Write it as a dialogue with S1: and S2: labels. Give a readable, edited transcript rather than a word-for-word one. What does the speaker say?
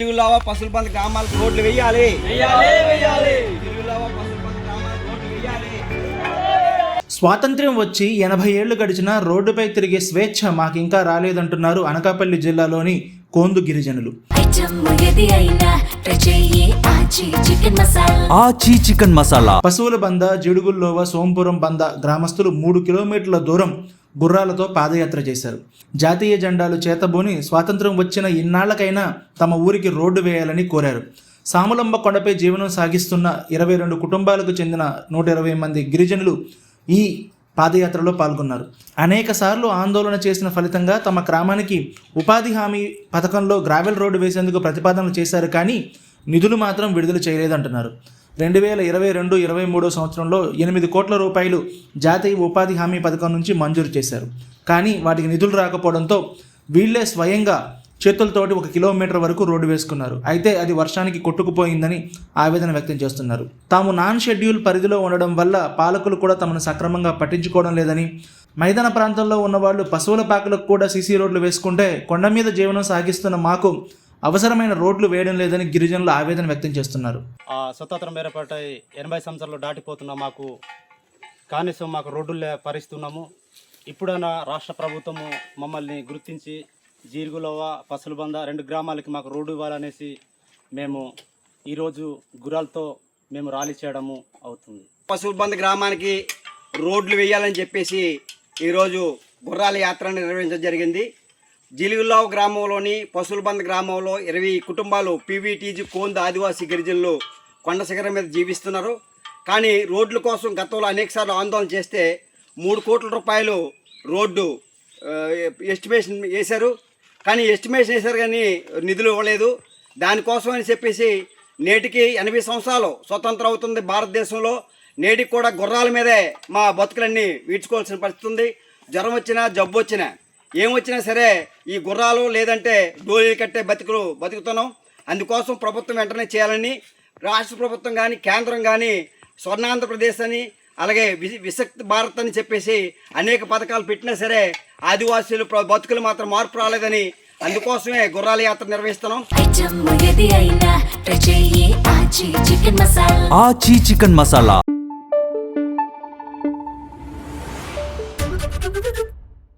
S1: జిలుగులావ పసులబంద గ్రామాలకు రోడ్లు వేయాలి.
S2: స్వాతంత్ర్యం వచ్చి 80 ఏళ్లు గడిచినా రోడ్డుపై తిరిగే స్వేచ్ఛ మాకింకా రాలేదంటున్నారు అనకాపల్లి జిల్లాలోని కోందు గిరిజనులు.
S3: ఆచి చికెన్ మసాలా.
S2: పశువుల బంద, జిడుగుల్లోవ, సోంపురం బంద గ్రామస్తులు 3 కిలోమీటర్ల దూరం గుర్రాలతో పాదయాత్ర చేశారు. జాతీయ జెండాలు చేతబూని స్వాతంత్ర్యం వచ్చిన ఇన్నాళ్లకైనా తమ ఊరికి రోడ్డు వేయాలని కోరారు. సాములంబ కొండపై జీవనం సాగిస్తున్న 22 కుటుంబాలకు చెందిన 120 మంది గిరిజనులు ఈ పాదయాత్రలో పాల్గొన్నారు. అనేక సార్లు ఆందోళన చేసిన ఫలితంగా తమ గ్రామానికి ఉపాధి హామీ పథకంలో గ్రావెల్ రోడ్డు వేసేందుకు ప్రతిపాదనలు చేశారు, కానీ నిధులు మాత్రం విడుదల చేయలేదంటున్నారు. 2022-23 సంవత్సరంలో 8 కోట్ల రూపాయలు జాతీయ ఉపాధి హామీ పథకం నుంచి మంజూరు చేశారు, కానీ వాటికి నిధులు రాకపోవడంతో వీళ్లే స్వయంగా చేతులతోటి 1 కిలోమీటర్ వరకు రోడ్డు వేసుకున్నారు. అయితే అది వర్షానికి కొట్టుకుపోయిందని ఆవేదన వ్యక్తం చేస్తున్నారు. తాము నాన్ షెడ్యూల్ పరిధిలో ఉండడం వల్ల పాలకులు కూడా తమను సక్రమంగా పట్టించుకోవడం లేదని, మైదాన ప్రాంతంలో ఉన్నవాళ్లు పశువుల పాకలకు కూడా సీసీ రోడ్లు వేసుకుంటే కొండ మీద జీవనం సాగిస్తున్న మాకు అవసరమైన రోడ్లు వేయడం లేదని గిరిజనులు ఆవేదన వ్యక్తం చేస్తున్నారు.
S4: స్వతంత్రం ఏర్పడై 80 సంవత్సరాలు దాటిపోతున్నా మాకు కనీసం మాకు రోడ్లు పరిస్తున్నాము. ఇప్పుడైనా రాష్ట్ర ప్రభుత్వము మమ్మల్ని గుర్తించి జీరుగులవ, పసులబంద 2 గ్రామాలకి మాకు రోడ్డు ఇవ్వాలనేసి మేము ఈరోజు గుర్రాలతో మేము ర్యాలీ చేయడము అవుతుంది.
S1: పసులబంద గ్రామానికి రోడ్లు వేయాలని చెప్పేసి ఈరోజు గుర్రాల యాత్ర నిర్వహించడం జరిగింది. జిలుగులావ గ్రామంలోని పసులబంద గ్రామంలో 20 కుటుంబాలు పీవీటీజీ కోంద ఆదివాసీ గిరిజనులు కొండ శిఖరం మీద జీవిస్తున్నారు. కానీ రోడ్ల కోసం గతంలో అనేకసార్లు ఆందోళన చేస్తే 3 కోట్ల రూపాయలు రోడ్డు ఎస్టిమేషన్ వేశారు. కానీ ఎస్టిమేషన్ వేశారు కానీ నిధులు ఇవ్వలేదు. దానికోసం అని చెప్పేసి నేటికి 80 సంవత్సరాలు స్వతంత్రం అవుతుంది భారతదేశంలో. నేటికి కూడా గుర్రాల మీదే మా బతుకులన్నీ వీడ్చుకోవాల్సిన పరిస్థితి ఉంది. జ్వరం వచ్చినా, జబ్బు వచ్చినా, ఏమొచ్చినా సరే ఈ గుర్రాలు లేదంటే డోలీలు కట్టే బతుకుతున్నాం. అందుకోసం ప్రభుత్వం వెంటనే చేయాలని రాష్ట్ర ప్రభుత్వం కానీ కేంద్రం కానీ స్వర్ణాంధ్రప్రదేశ్ అని అలాగే విశక్తి భారత్ అని చెప్పేసి అనేక పథకాలు పెట్టినా సరే ఆదివాసీలు బతుకులు మాత్రం మార్పు రాలేదని అందుకోసమే గుర్రాల యాత్ర నిర్వహిస్తున్నాం.
S3: ఆచి చికెన్ మసాలా.